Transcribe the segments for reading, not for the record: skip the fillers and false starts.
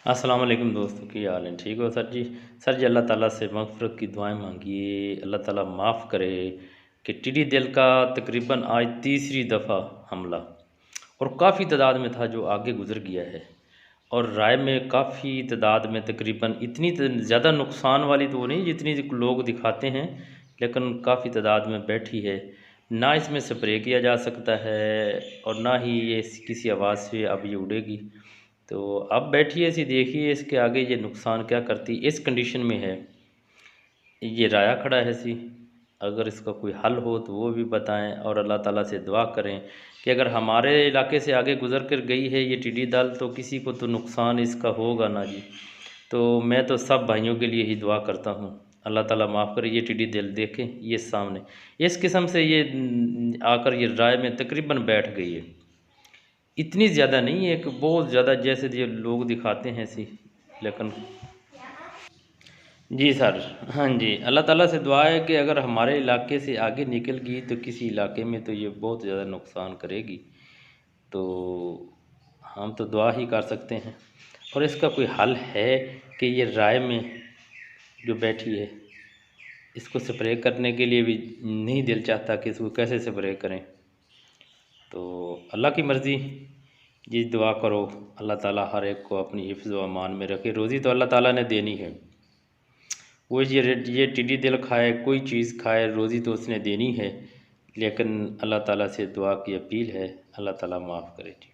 अस्सलाम वालेकुम दोस्तों, की हाल है? ठीक हो सर जी अल्लाह ताला से मग़फ़िरत की दुआएं मांगिए। अल्लाह ताला माफ़ करे कि टिड्डी दल का तकरीबन आज तीसरी दफ़ा हमला और काफ़ी तादाद में था जो आगे गुज़र गया है। और राय में काफ़ी तादाद में तकरीबन इतनी ज़्यादा नुकसान वाली तो नहीं जितनी लोग दिखाते हैं, लेकिन काफ़ी तादाद में बैठी है। ना इसमें स्प्रे किया जा सकता है और ना ही ये किसी आवाज़ से अब ये उड़ेगी। तो अब बैठिए सी देखिए इसके आगे ये नुकसान क्या करती इस कंडीशन में है। ये राया खड़ा है सी, अगर इसका कोई हल हो तो वो भी बताएं और अल्लाह ताला से दुआ करें कि अगर हमारे इलाके से आगे गुज़र कर गई है ये टिड्डी दल तो किसी को तो नुकसान इसका होगा ना जी। तो मैं तो सब भाइयों के लिए ही दुआ करता हूँ, अल्लाह ताला माफ़ करे। ये टिड्डी दल देखें ये सामने इस किस्म से ये आकर ये राय में तकरीबन बैठ गई है। इतनी ज़्यादा नहीं है कि बहुत ज़्यादा जैसे ये लोग दिखाते हैं सी, लेकिन जी सर, हाँ जी, अल्लाह ताला से दुआ है कि अगर हमारे इलाके से आगे निकल गई तो किसी इलाके में तो ये बहुत ज़्यादा नुकसान करेगी। तो हम तो दुआ ही कर सकते हैं और इसका कोई हल है कि ये राय में जो बैठी है इसको स्प्रे करने के लिए भी नहीं दिल चाहता कि इसको कैसे स्प्रे करें। तो अल्लाह की मर्ज़ी, जी दुआ करो अल्लाह ताला हर एक को अपनी हिफ्ज़ व अमान में रखे। रोज़ी तो अल्लाह ताला ने देनी है, वो ये टिड्डी दल खाए कोई चीज़ खाए रोज़ी तो उसने देनी है। लेकिन अल्लाह ताला से दुआ की अपील है, अल्लाह ताला माफ़ करे जी।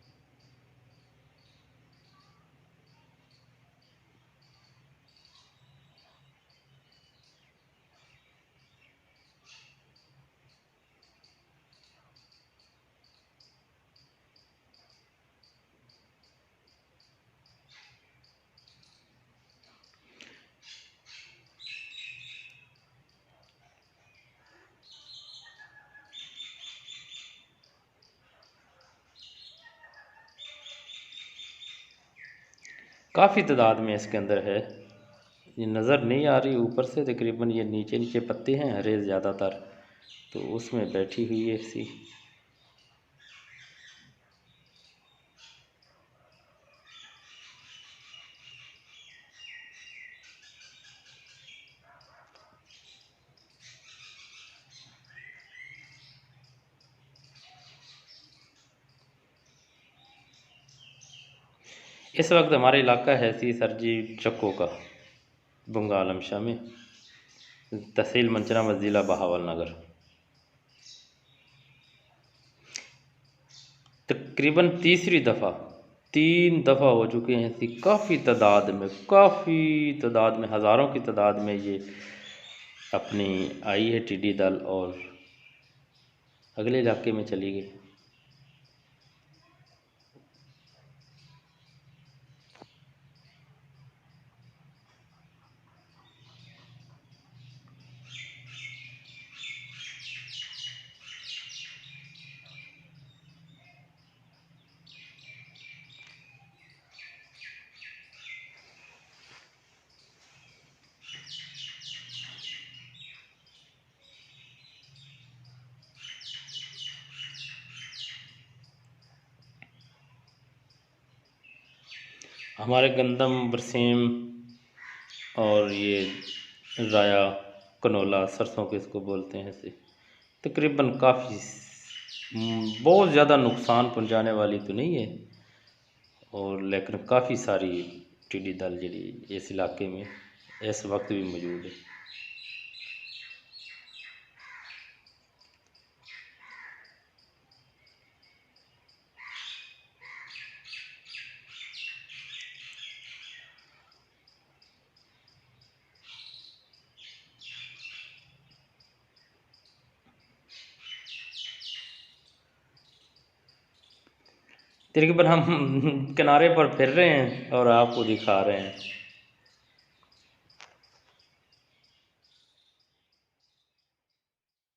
काफ़ी तादाद में इसके अंदर है, ये नज़र नहीं आ रही ऊपर से, तकरीबन ये नीचे नीचे पत्ते हैं हरे ज़्यादातर, तो उसमें बैठी हुई है सी। इस वक्त हमारा इलाका है सी सर जी चक्को का, बंगाल हमशा में, तहसील मंचना ज़िला बहावल नगर। तकरीबन तीसरी दफ़ा 3 दफ़ा हो चुके हैं सी, काफ़ी तादाद में हज़ारों की तादाद में ये अपनी आई है टिड्डी दल और अगले इलाके में चली गई। हमारे गंदम बरसीम और ये राया कनोला सरसों के इसको बोलते हैं इसे, तकरीबन काफ़ी बहुत ज़्यादा नुकसान पहुंचाने वाली तो नहीं है, और लेकिन काफ़ी सारी टिड्डी दल जी इस इलाके में इस वक्त भी मौजूद है। तकरीबन हम किनारे पर फिर रहे हैं और आपको दिखा रहे हैं।